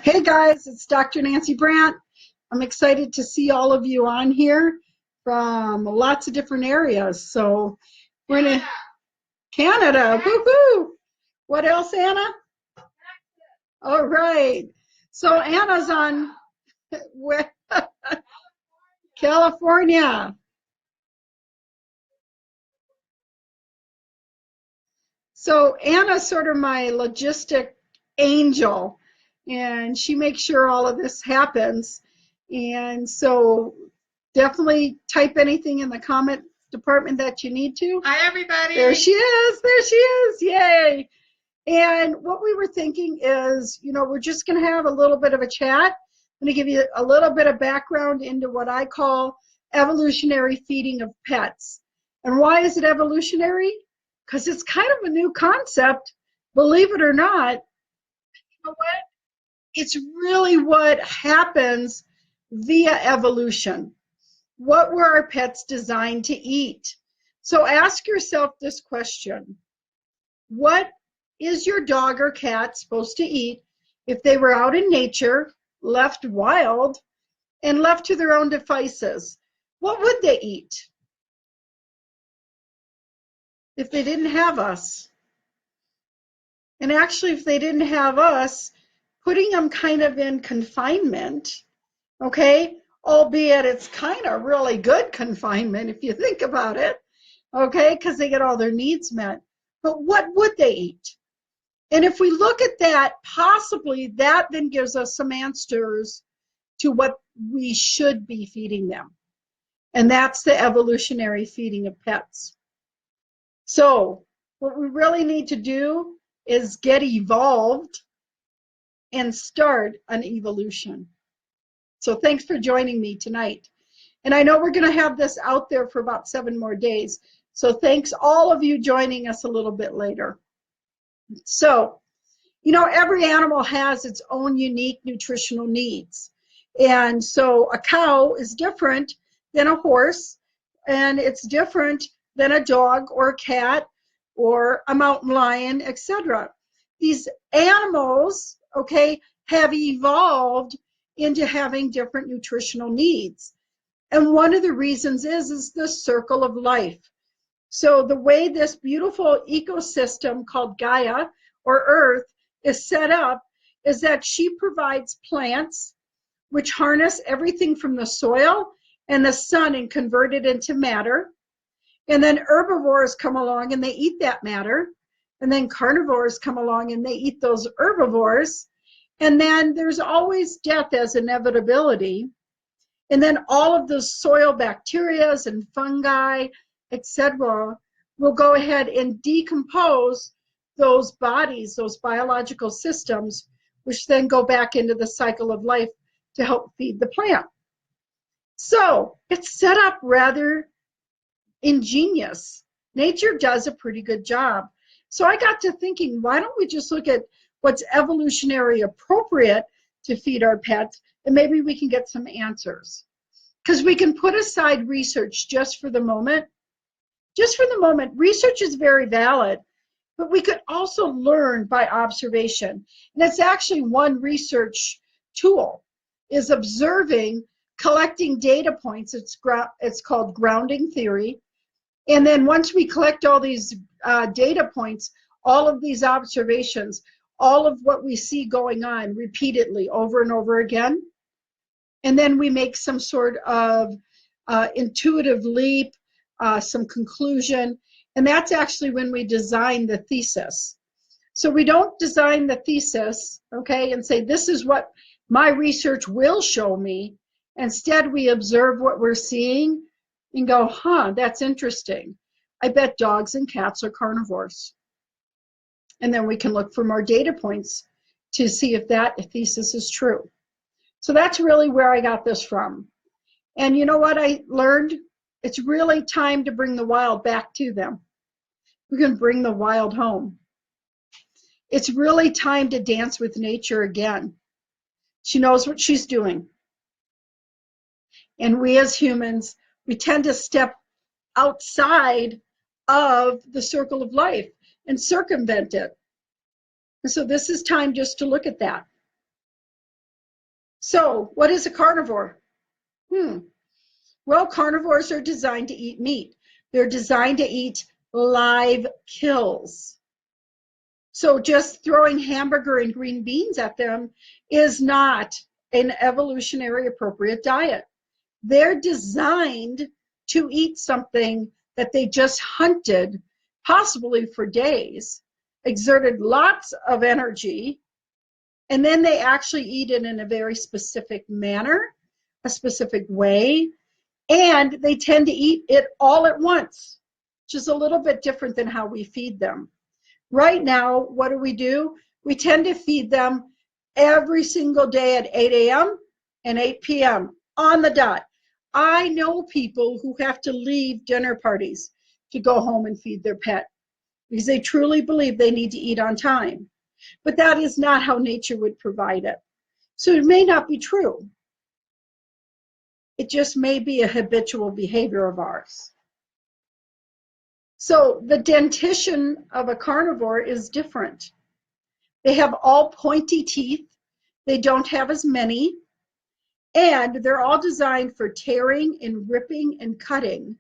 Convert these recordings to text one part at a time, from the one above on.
Hey guys, it's Dr. Nancy Brandt. I'm excited to see all of you on here from lots of different areas. So we're in Canada. Woohoo! What else, Anna? All right. So Anna's on California. So Anna's sort of my logistic angel, and she makes sure all of this happens. And so definitely type anything in the comment department that you need to. Hi, everybody. There she is. There she is. Yay. And what we were thinking is, we're just going to have a little bit of a chat. I'm going to give you a little bit of background into what I call evolutionary feeding of pets. And why is it evolutionary? Because it's kind of a new concept, believe it or not. You know what? It's really what happens via evolution. What were our pets designed to eat? So ask yourself this question. What is your dog or cat supposed to eat if they were out in nature, left wild, and left to their own devices? What would they eat if they didn't have us? And actually, if they didn't have us, putting them kind of in confinement, okay, albeit it's kind of really good confinement if you think about it, okay, because they get all their needs met. But what would they eat? And if we look at that, possibly that then gives us some answers to what we should be feeding them. And that's the evolutionary feeding of pets. So what we really need to do is get evolved and start an evolution. So thanks for joining me tonight. And I know we're going to have this out there for about 7 more days. So thanks all of you joining us a little bit later. So, every animal has its own unique nutritional needs. And so a cow is different than a horse, and it's different than a dog or a cat or a mountain lion, etc. These animals, okay, have evolved into having different nutritional needs. And one of the reasons is the circle of life. So the way this beautiful ecosystem called Gaia or Earth is set up is that she provides plants which harness everything from the soil and the sun and convert it into matter. And then herbivores come along and they eat that matter. And then carnivores come along and they eat those herbivores. And then there's always death as inevitability. And then all of the soil bacteria and fungi, etc., will go ahead and decompose those bodies, those biological systems, which then go back into the cycle of life to help feed the plant. So it's set up rather ingenious. Nature does a pretty good job. So I got to thinking, why don't we just look at what's evolutionary appropriate to feed our pets, and maybe we can get some answers. Because we can put aside research just for the moment. Just for the moment, research is very valid, but we could also learn by observation. And it's actually one research tool, is observing, collecting data points. It's called grounding theory. And then once we collect all these data points, all of these observations, all of what we see going on repeatedly over and over again, and then we make some sort of intuitive leap, some conclusion, and that's actually when we design the thesis. So we don't design the thesis, okay, and say, this is what my research will show me. Instead, we observe what we're seeing and go, that's interesting. I bet dogs and cats are carnivores. And then we can look for more data points to see if that thesis is true. So that's really where I got this from. And you know what I learned? It's really time to bring the wild back to them. We can bring the wild home. It's really time to dance with nature again. She knows what she's doing. And we as humans, we tend to step outside of the circle of life and circumvent it. And so this is time just to look at that. So what is a carnivore? Well, carnivores are designed to eat meat. They're designed to eat live kills. So just throwing hamburger and green beans at them is not an evolutionary appropriate diet. They're designed to eat something that they just hunted, possibly for days, exerted lots of energy, and then they actually eat it in a very specific manner, a specific way, and they tend to eat it all at once, which is a little bit different than how we feed them. Right now, what do? We tend to feed them every single day at 8 a.m. and 8 p.m. on the dot. I know people who have to leave dinner parties to go home and feed their pet because they truly believe they need to eat on time. But that is not how nature would provide it. So it may not be true. It just may be a habitual behavior of ours. So the dentition of a carnivore is different. They have all pointy teeth. They don't have as many. And they're all designed for tearing and ripping and cutting.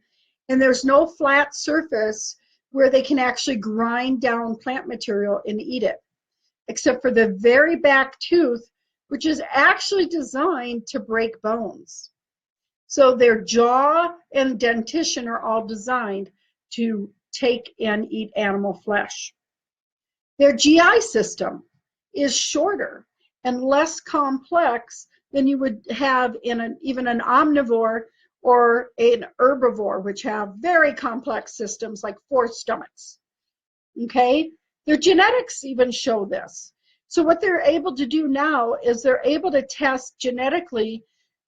And there's no flat surface where they can actually grind down plant material and eat it, except for the very back tooth, which is actually designed to break bones. So their jaw and dentition are all designed to take and eat animal flesh. Their GI system is shorter and less complex than you would have in even an omnivore or an herbivore, which have very complex systems like 4 stomachs. Okay? Their genetics even show this. So what they're able to do now is they're able to test genetically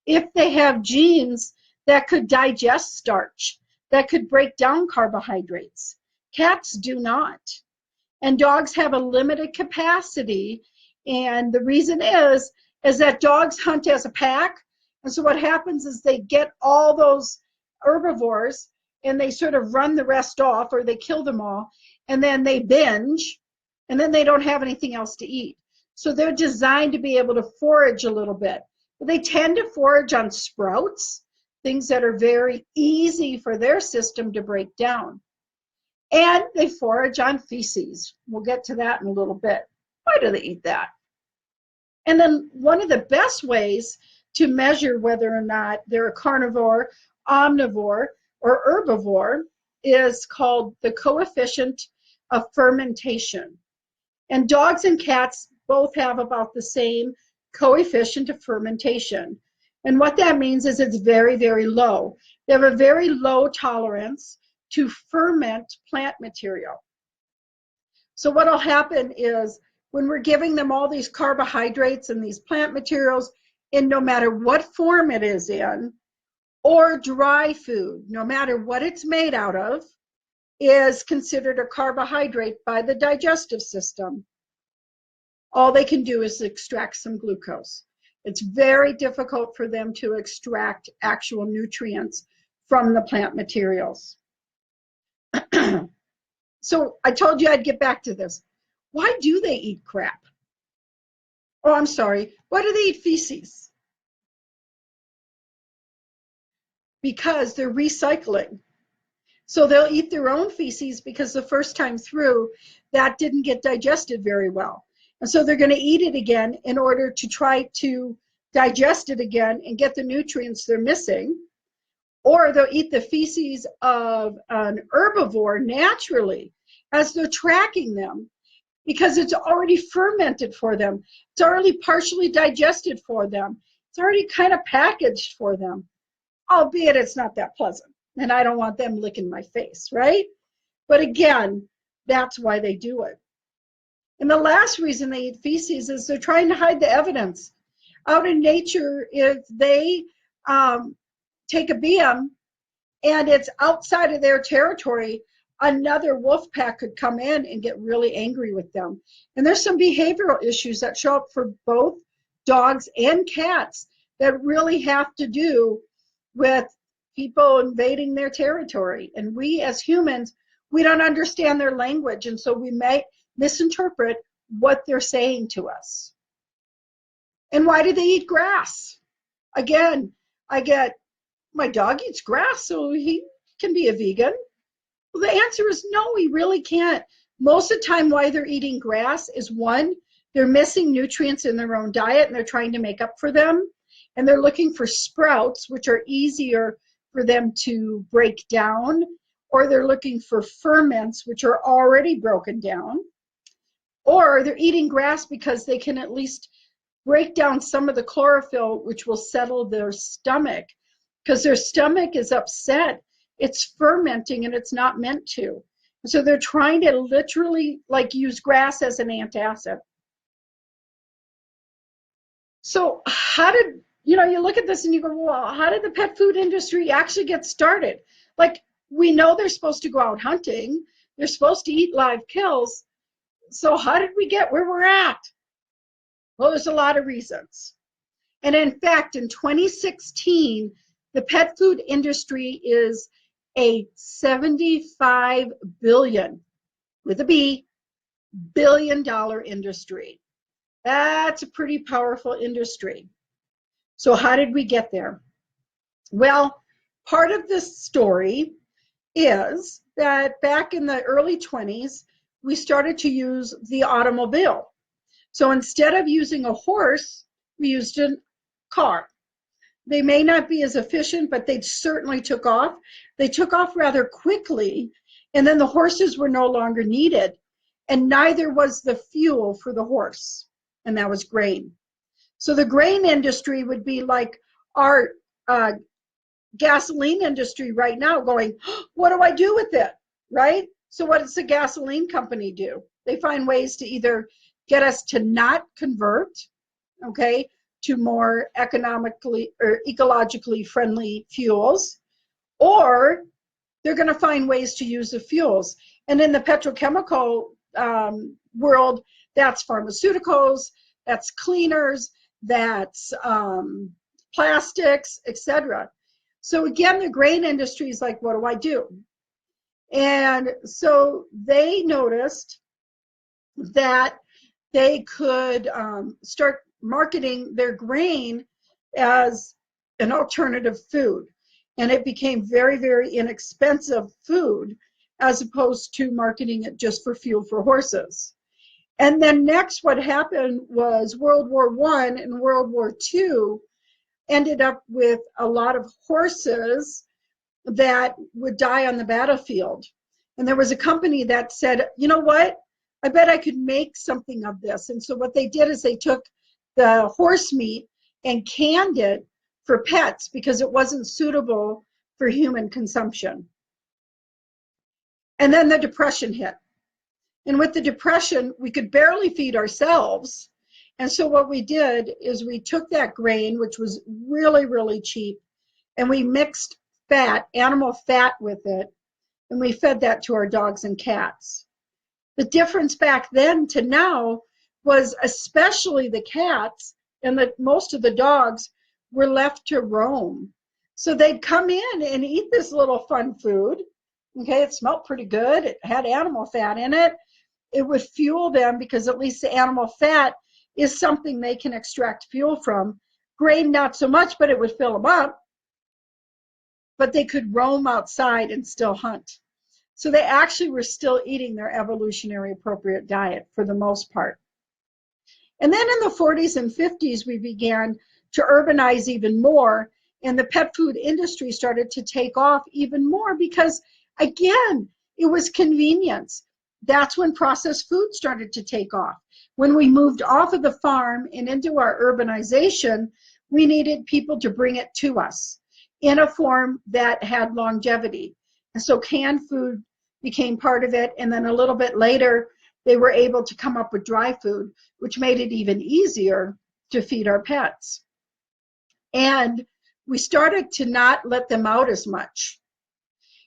if they have genes that could digest starch, that could break down carbohydrates. Cats do not. And dogs have a limited capacity. And the reason is that dogs hunt as a pack. And so what happens is they get all those herbivores and they sort of run the rest off, or they kill them all, and then they binge, and then they don't have anything else to eat. So they're designed to be able to forage a little bit. But they tend to forage on sprouts, things that are very easy for their system to break down. And they forage on feces. We'll get to that in a little bit. Why do they eat that? And then one of the best ways to measure whether or not they're a carnivore, omnivore, or herbivore is called the coefficient of fermentation. And dogs and cats both have about the same coefficient of fermentation. And what that means is it's very, very low. They have a very low tolerance to ferment plant material. So what will happen is when we're giving them all these carbohydrates and these plant materials, in no matter what form it is in, or dry food, no matter what it's made out of, is considered a carbohydrate by the digestive system. All they can do is extract some glucose. It's very difficult for them to extract actual nutrients from the plant materials. So I told you I'd get back to this. Why do they eat crap? Oh, I'm sorry. Why do they eat feces? Because they're recycling. So they'll eat their own feces because the first time through, that didn't get digested very well. And so they're going to eat it again in order to try to digest it again and get the nutrients they're missing. Or they'll eat the feces of an herbivore naturally as they're tracking them, because it's already fermented for them. It's already partially digested for them. It's already kind of packaged for them, albeit it's not that pleasant. And I don't want them licking my face, right? But again, that's why they do it. And the last reason they eat feces is they're trying to hide the evidence. Out in nature, if they take a BM and it's outside of their territory, another wolf pack could come in and get really angry with them. And there's some behavioral issues that show up for both dogs and cats that really have to do with people invading their territory. And we as humans, we don't understand their language, and so we may misinterpret what they're saying to us. And why do they eat grass? Again, I get, my dog eats grass, so he can be a vegan. Well, the answer is no, he really can't. Most of the time, why they're eating grass is one, they're missing nutrients in their own diet and they're trying to make up for them. And they're looking for sprouts, which are easier for them to break down, or they're looking for ferments, which are already broken down, or they're eating grass because they can at least break down some of the chlorophyll, which will settle their stomach, because their stomach is upset. It's fermenting and it's not meant to. So they're trying to literally like use grass as an antacid. So how did, you look at this and you go, well, how did the pet food industry actually get started? Like, we know they're supposed to go out hunting. They're supposed to eat live kills. So how did we get where we're at? Well, there's a lot of reasons. And in fact, in 2016, the pet food industry is a 75 billion, with a B, billion-dollar industry. That's a pretty powerful industry. So how did we get there? Well, part of this story is that back in the early 20s, we started to use the automobile. So instead of using a horse, we used a car. They may not be as efficient, but they certainly took off. They took off rather quickly, and then the horses were no longer needed, and neither was the fuel for the horse, and that was grain. So the grain industry would be like our gasoline industry right now going, what do I do with it, right? So what does the gasoline company do? They find ways to either get us to not convert, okay, to more economically or ecologically friendly fuels, or they're going to find ways to use the fuels. And in the petrochemical world, that's pharmaceuticals, that's cleaners, that's plastics, etc. So again, the grain industry is like, what do I do? And so they noticed that they could start marketing their grain as an alternative food. And it became very, very inexpensive food as opposed to marketing it just for fuel for horses. And then next, what happened was World War I and World War II ended up with a lot of horses that would die on the battlefield. And there was a company that said, you know what? I bet I could make something of this. And so what they did is they took the horse meat and canned it for pets because it wasn't suitable for human consumption. And then the Depression hit. And with the Depression, we could barely feed ourselves. And so what we did is we took that grain, which was really, really cheap, and we mixed fat, animal fat with it, and we fed that to our dogs and cats. The difference back then to now was especially the cats and that most of the dogs were left to roam. So they'd come in and eat this little fun food. Okay, it smelled pretty good. It had animal fat in it. It would fuel them because at least the animal fat is something they can extract fuel from. Grain, not so much, but it would fill them up. But they could roam outside and still hunt. So they actually were still eating their evolutionary appropriate diet for the most part. And then in the 40s and 50s, we began to urbanize even more, and the pet food industry started to take off even more because, again, it was convenience. That's when processed food started to take off. When we moved off of the farm and into our urbanization, we needed people to bring it to us in a form that had longevity. And so canned food became part of it. And then a little bit later, they were able to come up with dry food, which made it even easier to feed our pets. And we started to not let them out as much.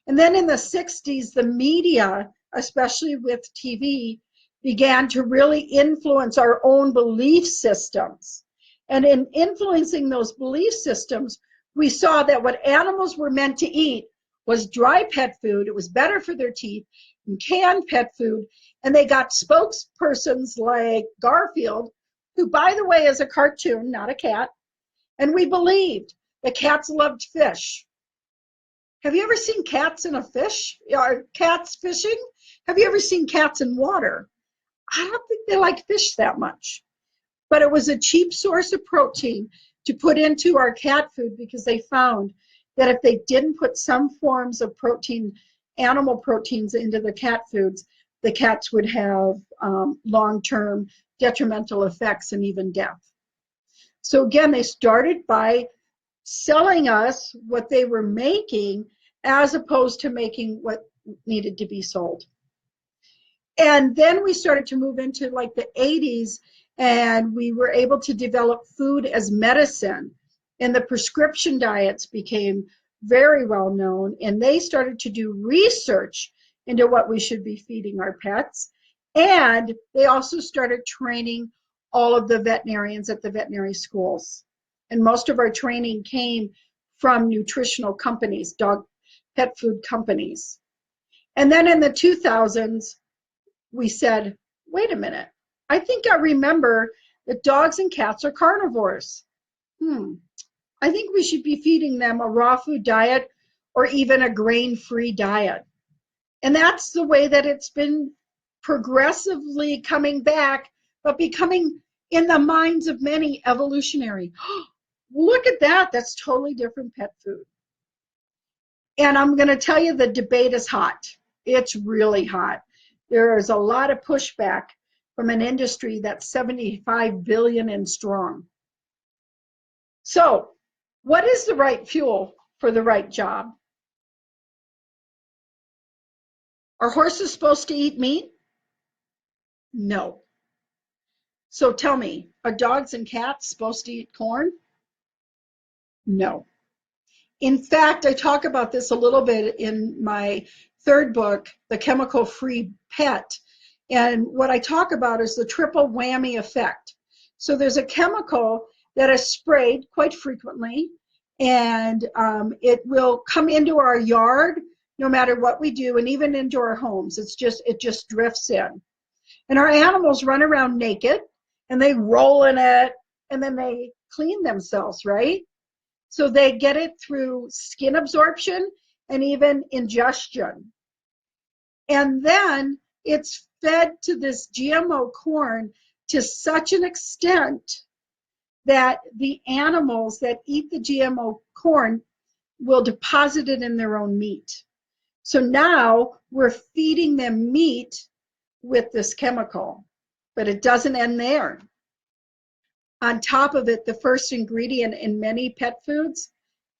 And then in the 60s, the media, especially with TV, began to really influence our own belief systems. And in influencing those belief systems, we saw that what animals were meant to eat was dry pet food. It was better for their teeth, and canned pet food. And they got spokespersons like Garfield who, by the way, is a cartoon, not a cat. And we believed that cats loved fish. Have you ever seen cats in a fish? Or cats fishing? Have you ever seen cats in water? I don't think they like fish that much. But it was a cheap source of protein to put into our cat food because they found that if they didn't put some forms of protein, animal proteins into the cat foods, the cats would have long-term detrimental effects and even death. So again, they started by selling us what they were making as opposed to making what needed to be sold. And then we started to move into like the 80s, and we were able to develop food as medicine. And the prescription diets became very well known, and they started to do research into what we should be feeding our pets. And they also started training all of the veterinarians at the veterinary schools. And most of our training came from nutritional companies, dog pet food companies. And then in the 2000s, we said, wait a minute, I think I remember that dogs and cats are carnivores. I think we should be feeding them a raw food diet or even a grain-free diet. And that's the way that it's been progressively coming back, but becoming, in the minds of many, evolutionary. Look at that, that's totally different pet food. And I'm going to tell you, the debate is hot. It's really hot. There is a lot of pushback from an industry that's 75 billion and strong. So, what is the right fuel for the right job? Are horses supposed to eat meat? No. So tell me, are dogs and cats supposed to eat corn? No. In fact, I talk about this a little bit in my third book, The Chemical Free Pet. And what I talk about is the triple whammy effect. So there's a chemical that is sprayed quite frequently, and it will come into our yard no matter what we do, and even into our homes. It just drifts in. And our animals run around naked, and they roll in it, and then they clean themselves, right? So they get it through skin absorption and even ingestion. And then it's fed to this GMO corn to such an extent that the animals that eat the GMO corn will deposit it in their own meat. So now we're feeding them meat with this chemical, but it doesn't end there. On top of it, the first ingredient in many pet foods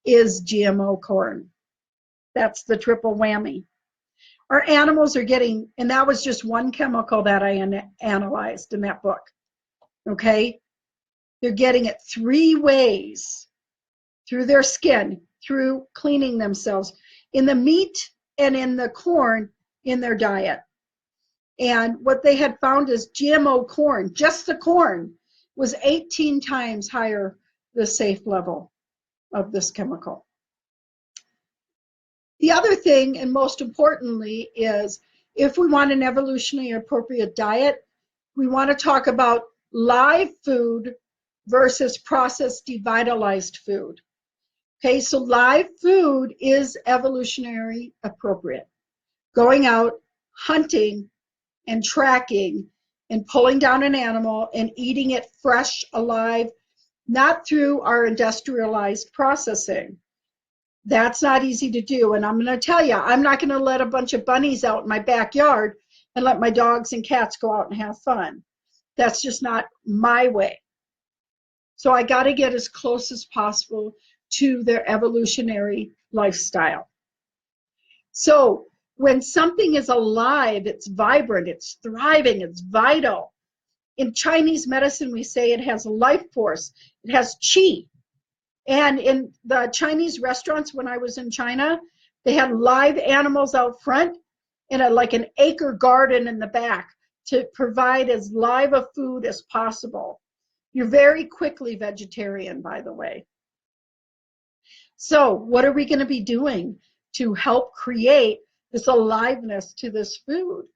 is GMO corn. That's the triple whammy. Our animals are getting, and that was just one chemical that I analyzed in that book, okay? They're getting it 3 ways: through their skin, through cleaning themselves, in the meat and in the corn in their diet. And what they had found is GMO corn, just the corn, was 18 times higher the safe level of this chemical. The other thing, and most importantly, is if we want an evolutionarily appropriate diet, we want to talk about live food versus processed devitalized food. Okay, so live food is evolutionary appropriate. Going out, hunting, and tracking, and pulling down an animal and eating it fresh, alive, not through our industrialized processing. That's not easy to do. And I'm going to tell you, I'm not going to let a bunch of bunnies out in my backyard and let my dogs and cats go out and have fun. That's just not my way. So I got to get as close as possible to their evolutionary lifestyle. So when something is alive, it's vibrant, it's thriving, it's vital. In Chinese medicine, we say it has life force, it has qi. And in the Chinese restaurants, when I was in China, they had live animals out front and like an acre garden in the back to provide as live a food as possible. You're very quickly vegetarian, by the way. So what are we going to be doing to help create this aliveness to this food,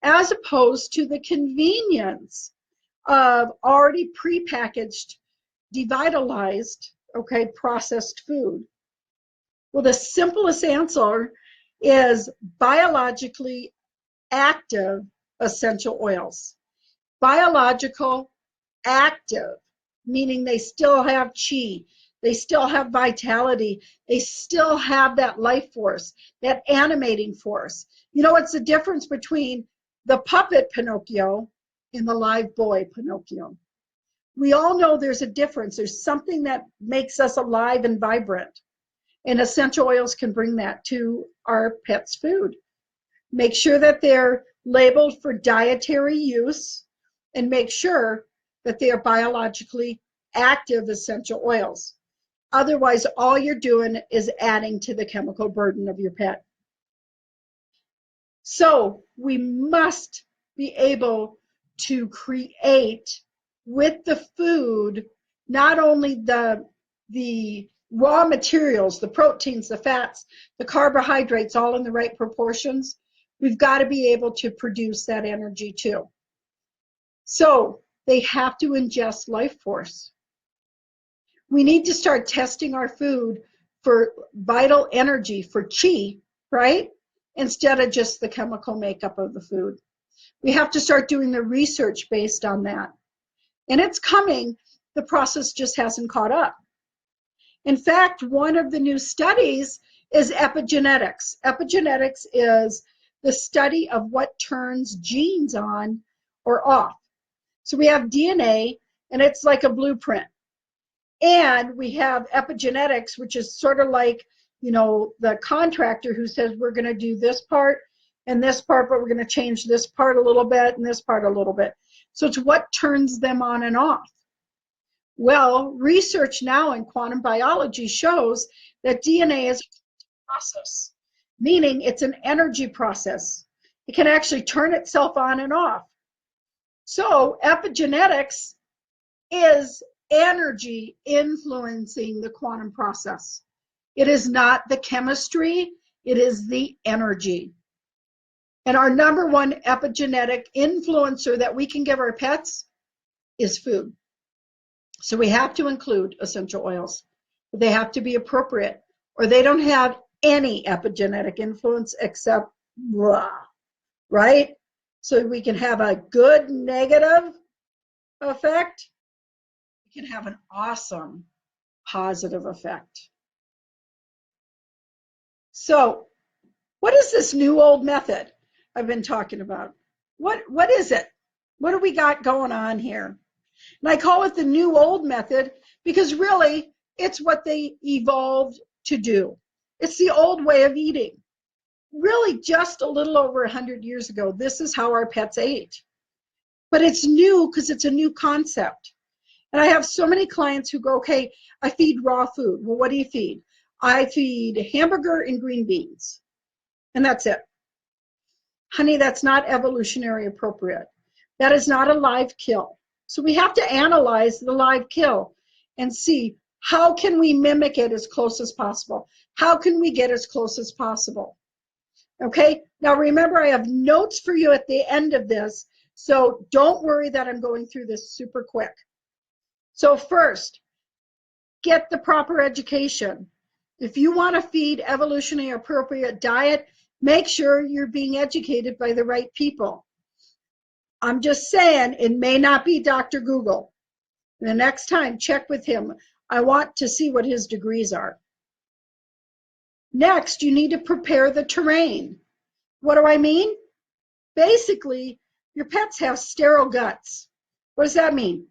as opposed to the convenience of already prepackaged, devitalized, okay, processed food? Well, the simplest answer is biologically active essential oils. Biological active, meaning they still have chi, they still have vitality, they still have that life force, that animating force. You know what's the difference between the puppet Pinocchio and the live boy Pinocchio? We all know there's a difference. There's something that makes us alive and vibrant. And essential oils can bring that to our pet's food. Make sure that they're labeled for dietary use and make sure that they are biologically active essential oils. Otherwise, all you're doing is adding to the chemical burden of your pet. So we must be able to create with the food not only the raw materials, the proteins, the fats, the carbohydrates, all in the right proportions. We've got to be able to produce that energy too. So they have to ingest life force. We need to start testing our food for vital energy, for chi, right? Instead of just the chemical makeup of the food. We have to start doing the research based on that. And it's coming. The process just hasn't caught up. In fact, one of the new studies is epigenetics. Epigenetics is the study of what turns genes on or off. So we have DNA, and it's like a blueprint. And we have epigenetics, which is sort of like, you know, the contractor who says we're going to do this part and this part, but we're going to change this part a little bit and this part a little bit. So it's what turns them on and off. Well, research now in quantum biology shows that DNA is a process, meaning it's an energy process. It can actually turn itself on and off. So epigenetics is energy influencing the quantum process. It is not the chemistry, it is the energy. And our number one epigenetic influencer that we can give our pets is food. So we have to include essential oils. They have to be appropriate, or they don't have any epigenetic influence except blah, right? So we can have a good negative effect. We can have an awesome positive effect. So what is this new old method I've been talking about? What is it? What do we got going on here? And I call it the new old method because really it's what they evolved to do. It's the old way of eating. Really just a little over 100 years ago, this is how our pets ate. But it's new because it's a new concept. And I have so many clients who go, okay, I feed raw food. Well, what do you feed? I feed hamburger and green beans. And that's it. Honey, that's not evolutionary appropriate. That is not a live kill. So we have to analyze the live kill and see how can we mimic it as close as possible? How can we get as close as possible? Okay, now remember I have notes for you at the end of this, so don't worry that I'm going through this super quick. So first, get the proper education. If you want to feed evolutionary appropriate diet, make sure you're being educated by the right people. I'm just saying, it may not be Dr. Google. The next time, check with him. I want to see what his degrees are. Next, you need to prepare the terrain. What do I mean? Basically, your pets have sterile guts. What does that mean?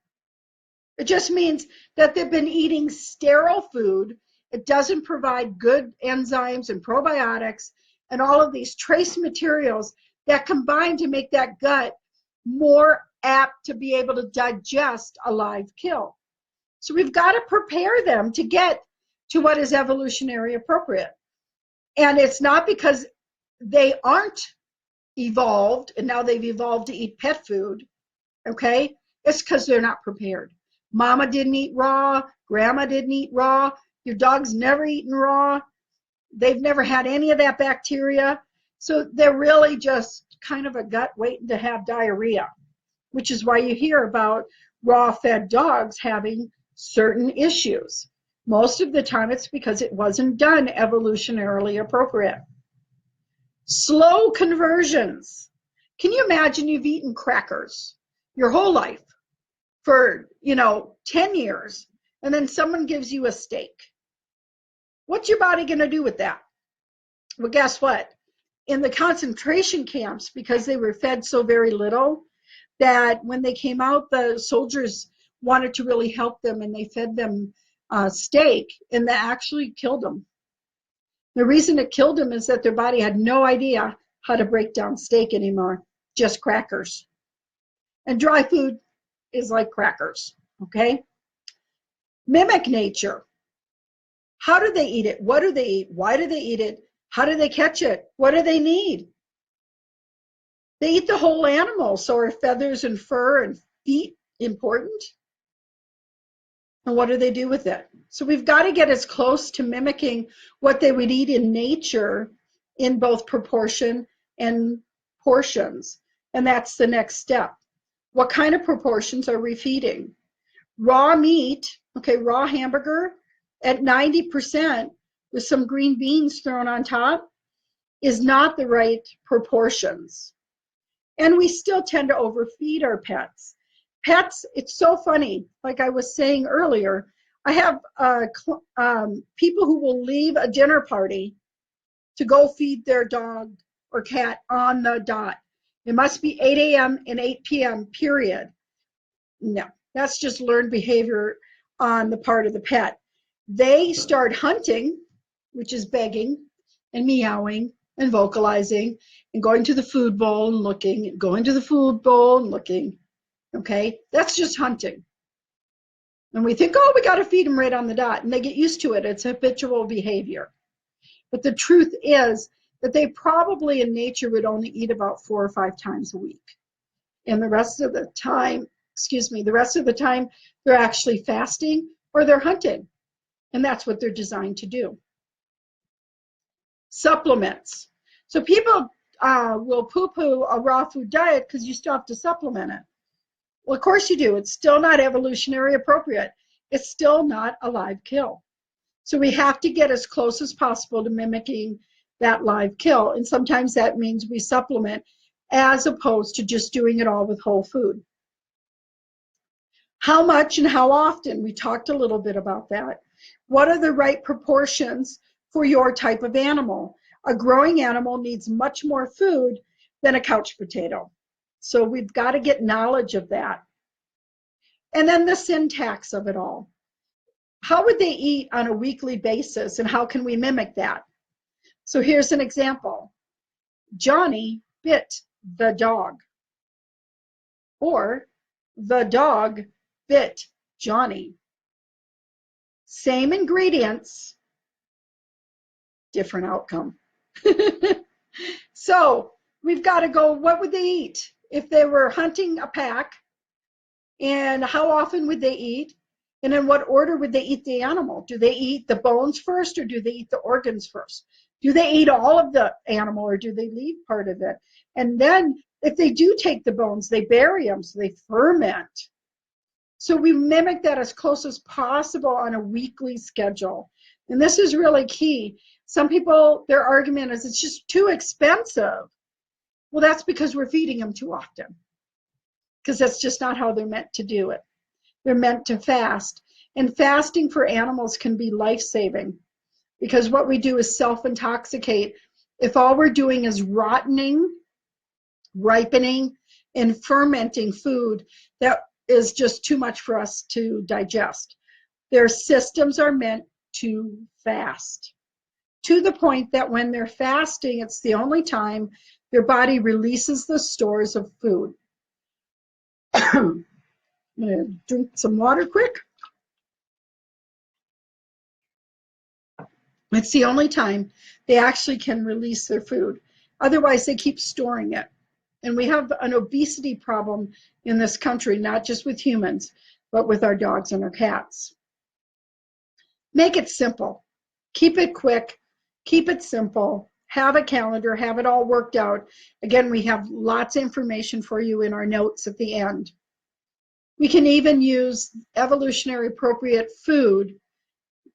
It just means that they've been eating sterile food. It doesn't provide good enzymes and probiotics and all of these trace materials that combine to make that gut more apt to be able to digest a live kill. So we've got to prepare them to get to what is evolutionary appropriate. And it's not because they aren't evolved and now they've evolved to eat pet food, okay? It's because they're not prepared. Mama didn't eat raw, grandma didn't eat raw, your dog's never eaten raw, they've never had any of that bacteria, so they're really just kind of a gut waiting to have diarrhea. which is why you hear about raw fed dogs having certain issues. Most of the time it's because it wasn't done evolutionarily appropriate. Slow conversions. Can you imagine you've eaten crackers your whole life for, 10 years, and then someone gives you a steak? What's your body going to do with that? Well, guess what? In the concentration camps, because they were fed so very little, that when they came out, the soldiers wanted to really help them, and they fed them steak, and that actually killed them. The reason it killed them is that their body had no idea how to break down steak anymore, just crackers. And dry food is like crackers, okay? Mimic nature. How do they eat it? What do they eat? Why do they eat it? How do they catch it? What do they need? They eat the whole animal, so are feathers and fur and feet important? And what do they do with it? So we've got to get as close to mimicking what they would eat in nature in both proportion and portions. And that's the next step. What kind of proportions are we feeding? Raw meat, okay, raw hamburger at 90% with some green beans thrown on top is not the right proportions. And we still tend to overfeed our pets. Pets, it's so funny. Like I was saying earlier, I have people who will leave a dinner party to go feed their dog or cat on the dot. It must be 8 a.m. and 8 p.m., period. No, that's just learned behavior on the part of the pet. They start hunting, which is begging and meowing and vocalizing and going to the food bowl and looking, and going to the food bowl and looking. Okay, that's just hunting. And we think, oh, we got to feed them right on the dot. And they get used to it. It's habitual behavior. But the truth is that they probably in nature would only eat about 4 or 5 times a week. And the rest of the time, they're actually fasting or they're hunting. And that's what they're designed to do. Supplements. So people will poo-poo a raw food diet because you still have to supplement it. Well, of course you do. It's still not evolutionary appropriate. It's still not a live kill. So we have to get as close as possible to mimicking that live kill. And sometimes that means we supplement as opposed to just doing it all with whole food. How much and how often? We talked a little bit about that. What are the right proportions for your type of animal? A growing animal needs much more food than a couch potato. So we've got to get knowledge of that. And then the syntax of it all. How would they eat on a weekly basis, and how can we mimic that? So here's an example. Johnny bit the dog. Or the dog bit Johnny. Same ingredients, different outcome. So we've got to go, what would they eat? If they were hunting a pack, and how often would they eat? And in what order would they eat the animal? Do they eat the bones first, or do they eat the organs first? Do they eat all of the animal, or do they leave part of it? And then if they do take the bones, they bury them, so they ferment. So we mimic that as close as possible on a weekly schedule. And this is really key. Some people, their argument is it's just too expensive. Well, that's because we're feeding them too often, because that's just not how they're meant to do it. They're meant to fast. And fasting for animals can be life-saving, because what we do is self-intoxicate. If all we're doing is ripening, and fermenting food, that is just too much for us to digest. Their systems are meant to fast, to the point that when they're fasting, it's the only time their body releases the stores of food. I'm going to drink some water quick. It's the only time they actually can release their food. Otherwise, they keep storing it. And we have an obesity problem in this country, not just with humans, but with our dogs and our cats. Make it simple. Keep it quick. Keep it simple. have a calendar, have it all worked out. Again, we have lots of information for you in our notes at the end. We can even use evolutionary appropriate food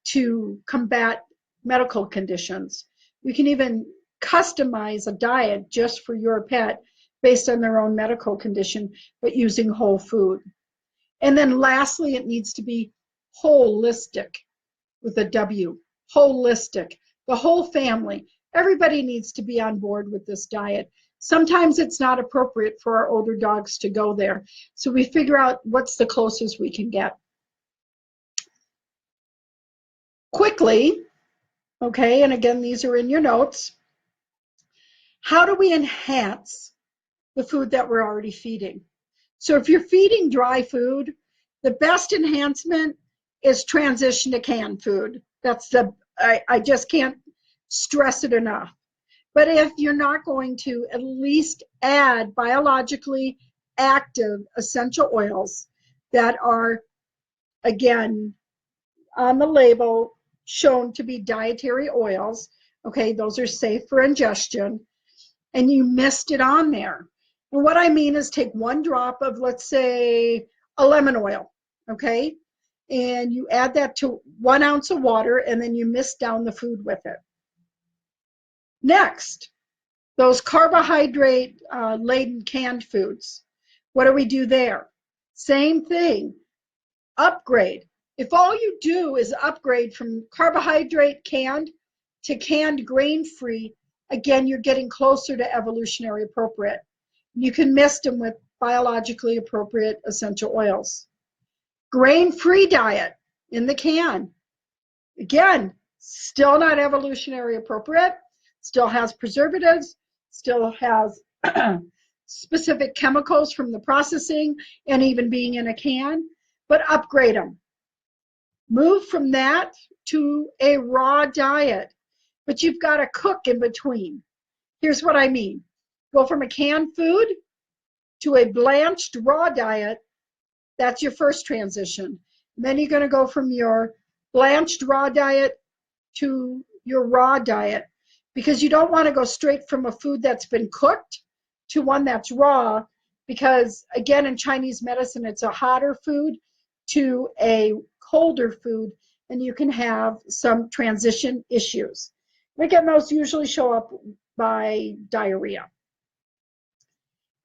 to combat medical conditions. We can even customize a diet just for your pet based on their own medical condition, but using whole food. And then lastly, it needs to be holistic with a W, holistic. The whole family, everybody needs to be on board with this diet. Sometimes it's not appropriate for our older dogs to go there. So we figure out what's the closest we can get. Quickly, okay, and again, these are in your notes. How do we enhance the food that we're already feeding? So if you're feeding dry food, the best enhancement is transition to canned food. That's I just can't stress it enough. But if you're not going to, at least add biologically active essential oils that are, again, on the label shown to be dietary oils. Okay, those are safe for ingestion, and you missed it on there. And what I mean is take 1 drop of, let's say, a lemon oil, okay, and you add that to 1 ounce of water, and then you mist down the food with it. Next, those carbohydrate laden canned foods. What do we do there? Same thing, upgrade. If all you do is upgrade from carbohydrate canned to canned grain-free, again, you're getting closer to evolutionary appropriate. You can mist them with biologically appropriate essential oils. Grain-free diet in the can. Again, still not evolutionary appropriate, still has preservatives, still has specific chemicals from the processing and even being in a can, but upgrade them. Move from that to a raw diet, but you've got to cook in between. Here's what I mean. Go from a canned food to a blanched raw diet. That's your first transition. And then you're going to go from your blanched raw diet to your raw diet, because you don't want to go straight from a food that's been cooked to one that's raw, because again, in Chinese medicine, it's a hotter food to a colder food, and you can have some transition issues. And again, those usually show up by diarrhea.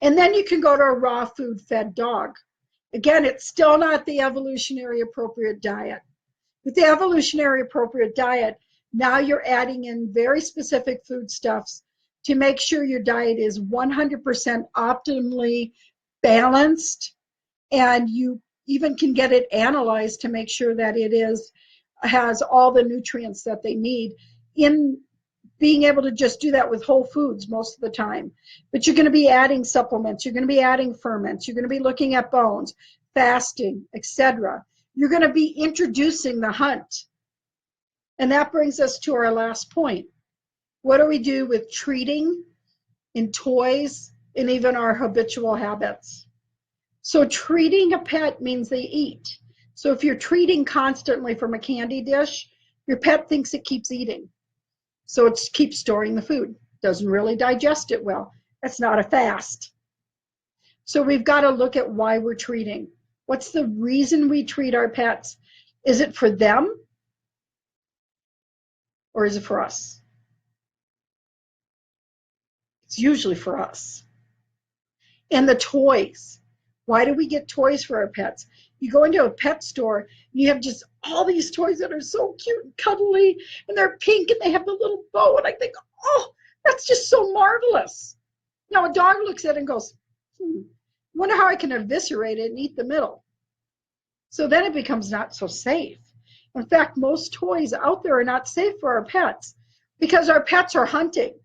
And then you can go to a raw food fed dog. Again, it's still not the evolutionary appropriate diet. With the evolutionary appropriate diet, now you're adding in very specific foodstuffs to make sure your diet is 100% optimally balanced, and you even can get it analyzed to make sure that it has all the nutrients that they need. In being able to just do that with whole foods most of the time. But you're going to be adding supplements, you're going to be adding ferments, you're going to be looking at bones, fasting, etc. You're going to be introducing the hunt. And that brings us to our last point. What do we do with treating in toys and even our habitual habits? So treating a pet means they eat. So if you're treating constantly from a candy dish, your pet thinks it keeps eating. So it keeps storing the food, doesn't really digest it well. That's not a fast. So we've got to look at why we're treating. What's the reason we treat our pets? Is it for them or is it for us? It's usually for us. And the toys. Why do we get toys for our pets? You go into a pet store and you have just all these toys that are so cute and cuddly, and they're pink and they have the little bow, and I think, oh, that's just so marvelous. Now a dog looks at it and goes, wonder how I can eviscerate it and eat the middle. So then it becomes not so safe. In fact, most toys out there are not safe for our pets because our pets are hunting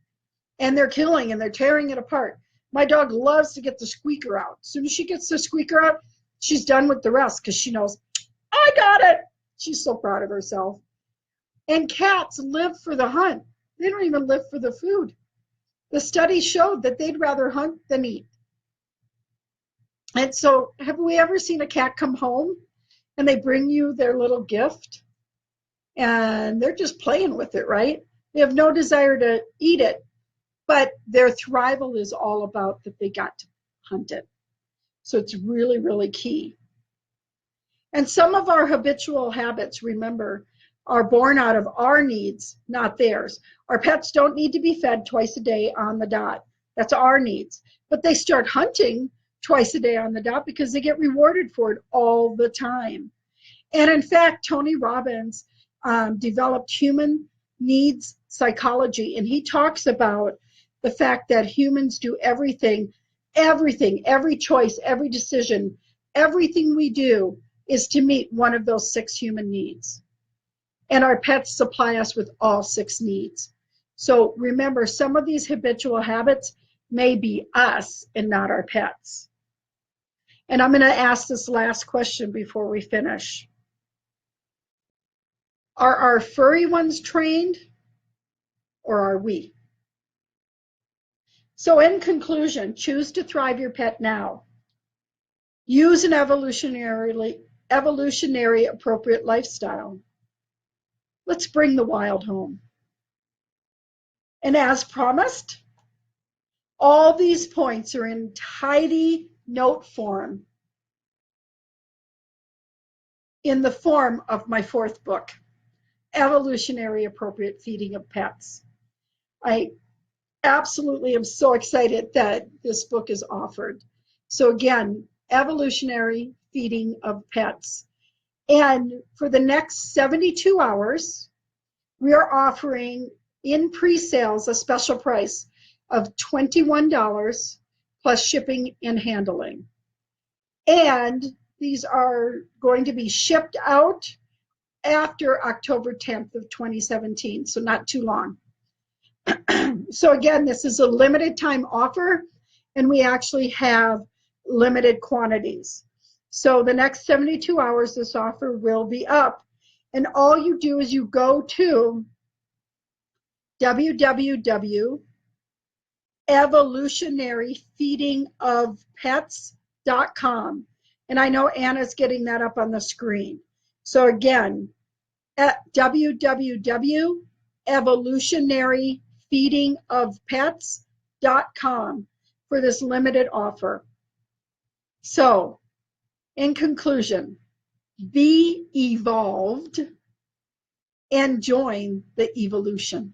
and they're killing and they're tearing it apart. My dog loves to get the squeaker out. As soon as she gets the squeaker out, she's done with the rest because she knows, I got it. She's so proud of herself. And cats live for the hunt. They don't even live for the food. The study showed that they'd rather hunt than eat. And so have we ever seen a cat come home and they bring you their little gift and they're just playing with it, right? They have no desire to eat it, but their thrival is all about that they got to hunt it. So it's really, really key. And some of our habitual habits, remember, are born out of our needs, not theirs. Our pets don't need to be fed twice a day on the dot. That's our needs. But they start hunting twice a day on the dot because they get rewarded for it all the time. And in fact, Tony Robbins developed human needs psychology, and he talks about the fact that humans do everything, every choice, every decision, everything we do is to meet one of those 6 human needs. And our pets supply us with all 6 needs. So remember, some of these habitual habits may be us and not our pets. And I'm going to ask this last question before we finish. Are our furry ones trained, or are we? So in conclusion, choose to thrive your pet now. Use an evolutionary appropriate lifestyle. Let's bring the wild home. And as promised, all these points are in tidy note form in the form of my 4th book, Evolutionary Appropriate Feeding of Pets. I absolutely am so excited that this book is offered. So again, Evolutionary Feeding of Pets. And for the next 72 hours, we are offering in pre-sales a special price of $21 plus shipping and handling. And these are going to be shipped out after October 10th of 2017, so not too long. So again, this is a limited time offer, and we actually have limited quantities. So the next 72 hours, this offer will be up. And all you do is you go to www.evolutionaryfeedingofpets.com. And I know Anna's getting that up on the screen. So again, at www.evolutionaryfeedingofpets.com for this limited offer. So, in conclusion, be evolved and join the evolution.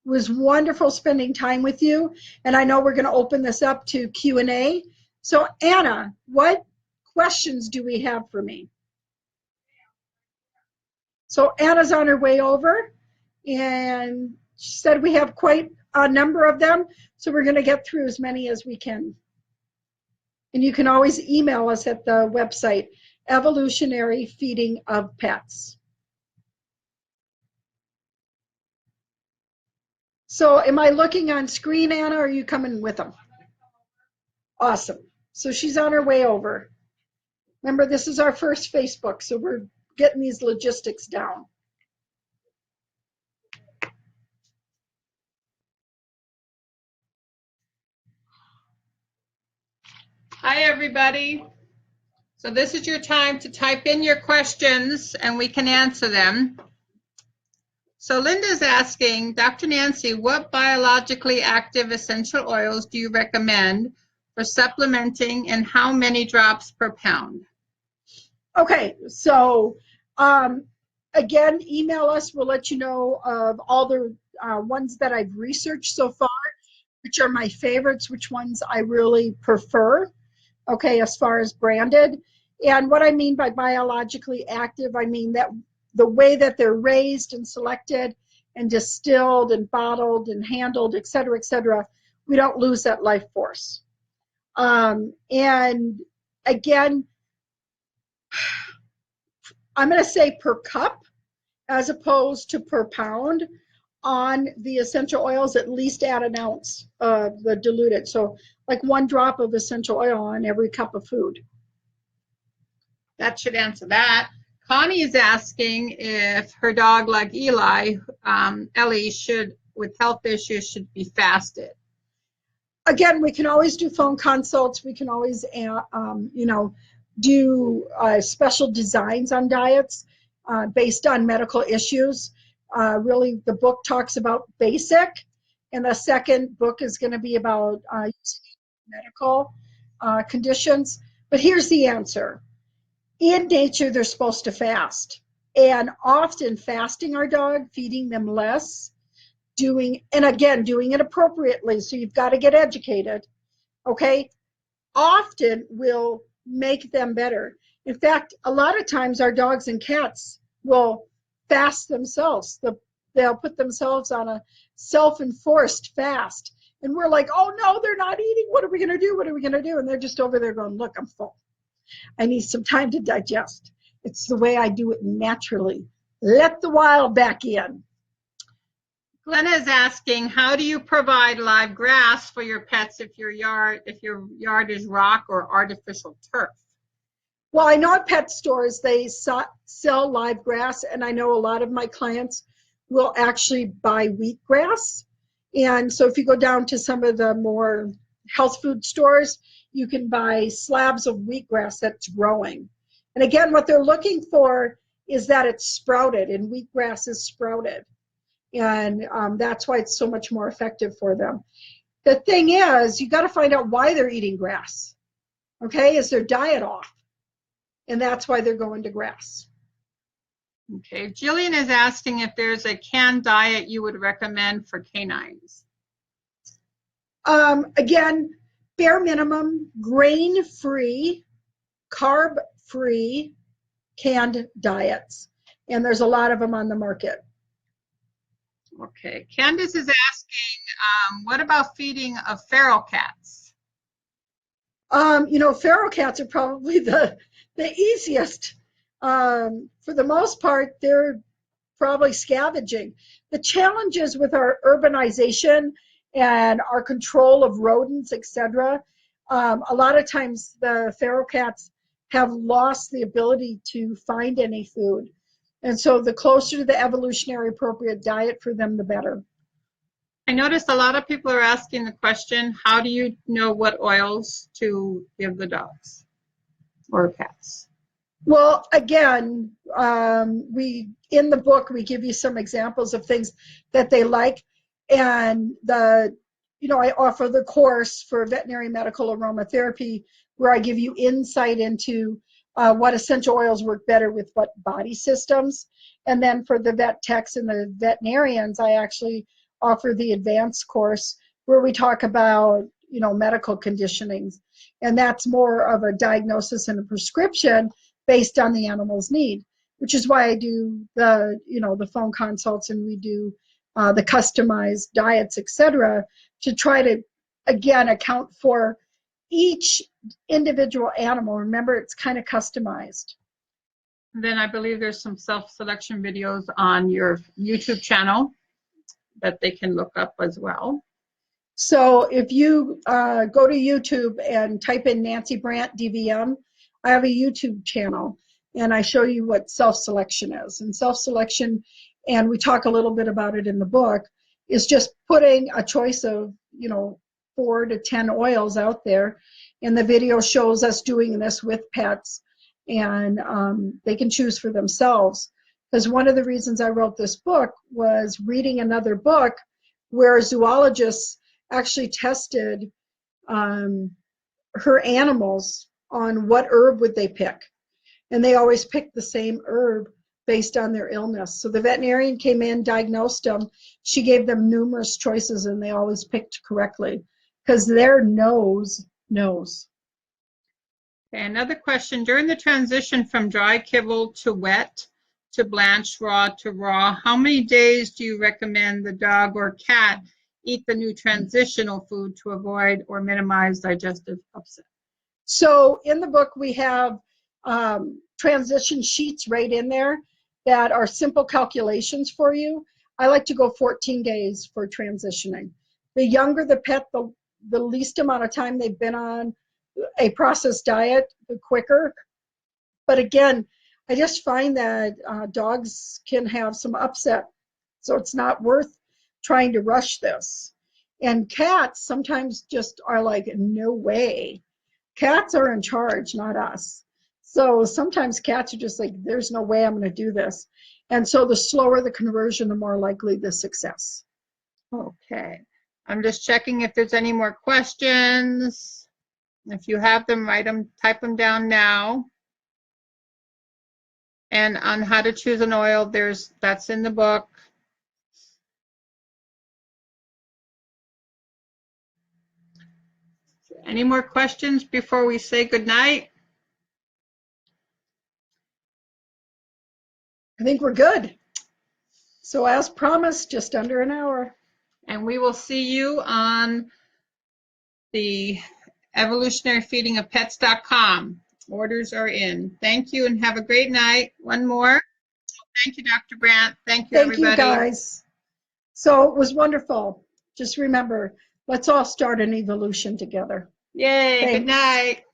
It was wonderful spending time with you, and I know we're going to open this up to Q&A. So, Anna, what questions do we have for me? So Anna's on her way over, and she said we have quite a number of them, so we're going to get through as many as we can. And you can always email us at the website, Evolutionary Feeding of Pets. So am I looking on screen, Anna, or are you coming with them? Awesome. So she's on her way over. Remember, this is our first Facebook, so we're getting these logistics down. Hi, everybody. So this is your time to type in your questions and we can answer them. So Linda's asking, Dr. Nancy, what biologically active essential oils do you recommend for supplementing, and how many drops per pound? Okay, so again, email us. We'll let you know of all the ones that I've researched so far, which are my favorites, which ones I really prefer, okay, as far as branded. And what I mean by biologically active, I mean that the way that they're raised and selected and distilled and bottled and handled, et cetera, we don't lose that life force. And again, I'm going to say per cup as opposed to per pound on the essential oils, at least add an ounce of the diluted. So like 1 drop of essential oil on every cup of food. That should answer that. Connie is asking if her dog, like Eli, Ellie, with health issues, should be fasted. Again, we can always do phone consults. We can always, do special designs on diets based on medical issues. really the book talks about basic, and the second book is going to be about medical conditions. But here's the answer. In nature, they're supposed to fast. And often fasting our dog, feeding them less, doing it appropriately. So you've got to get educated, okay? Often will make them better. In fact, a lot of times our dogs and cats will fast themselves. They'll put themselves on a self-enforced fast. And we're like, oh no, they're not eating. What are we going to do? What are we going to do? And they're just over there going, look, I'm full. I need some time to digest. It's the way I do it naturally. Let the wild back in. Glenna is asking, how do you provide live grass for your pets if your yard is rock or artificial turf? Well, I know at pet stores they sell live grass, and I know a lot of my clients will actually buy wheatgrass. And so if you go down to some of the more health food stores, you can buy slabs of wheatgrass that's growing. And again, what they're looking for is that it's sprouted, and wheatgrass is sprouted. And that's why it's so much more effective for them. The thing is, you got to find out why they're eating grass. Okay, is their diet off? And that's why they're going to grass. Okay, Jillian is asking if there's a canned diet you would recommend for canines. Again, bare minimum, grain-free, carb-free canned diets. And there's a lot of them on the market. Okay, Candace is asking, what about feeding of feral cats? Feral cats are probably the easiest. For the most part, they're probably scavenging. The challenges with our urbanization and our control of rodents, etc., a lot of times the feral cats have lost the ability to find any food. And so the closer to the evolutionary appropriate diet for them, the better. I noticed a lot of people are asking the question, how do you know what oils to give the dogs or cats? Well, again, in the book, we give you some examples of things that they like. And I offer the course for veterinary medical aromatherapy where I give you insight into what essential oils work better with what body systems. And then for the vet techs and the veterinarians, I actually offer the advanced course where we talk about, medical conditionings. And that's more of a diagnosis and a prescription based on the animal's need, which is why I do the phone consults, and we do the customized diets, etc., to try to, again, account for each individual animal. Remember, it's kind of customized. Then I believe there's some self-selection videos on your YouTube channel that they can look up as well. So if you go to YouTube and type in Nancy Brandt DVM, I have a YouTube channel, and I show you what self-selection is. And self-selection, and we talk a little bit about it in the book, is just putting a choice of, 4 to 10 oils out there. And the video shows us doing this with pets, and they can choose for themselves. Because one of the reasons I wrote this book was reading another book where zoologists actually tested her animals on what herb would they pick. And they always picked the same herb based on their illness. So the veterinarian came in, diagnosed them. She gave them numerous choices, and they always picked correctly because their nose knows. Okay, another question. During the transition from dry kibble to wet to blanched raw to raw, how many days do you recommend the dog or cat eat the new transitional food to avoid or minimize digestive upset? So in the book, we have transition sheets right in there that are simple calculations for you. I like to go 14 days for transitioning. The younger the pet, the least amount of time they've been on a processed diet, the quicker. But again, I just find that dogs can have some upset, so it's not worth trying to rush this. And cats sometimes just are like, no way. Cats are in charge, not us. So sometimes cats are just like, there's no way I'm going to do this. And so the slower the conversion, the more likely the success. Okay. I'm just checking if there's any more questions. If you have them, write them, type them down now. And on how to choose an oil, that's in the book. Any more questions before we say goodnight? I think we're good. So as promised, just under an hour. And we will see you on the evolutionaryfeedingofpets.com. Orders are in. Thank you and have a great night. One more. Thank you, Dr. Brandt. Thank you, Thank you, everybody. guys. So it was wonderful. Just remember, let's all start an evolution together. Yay. Thanks. Good night.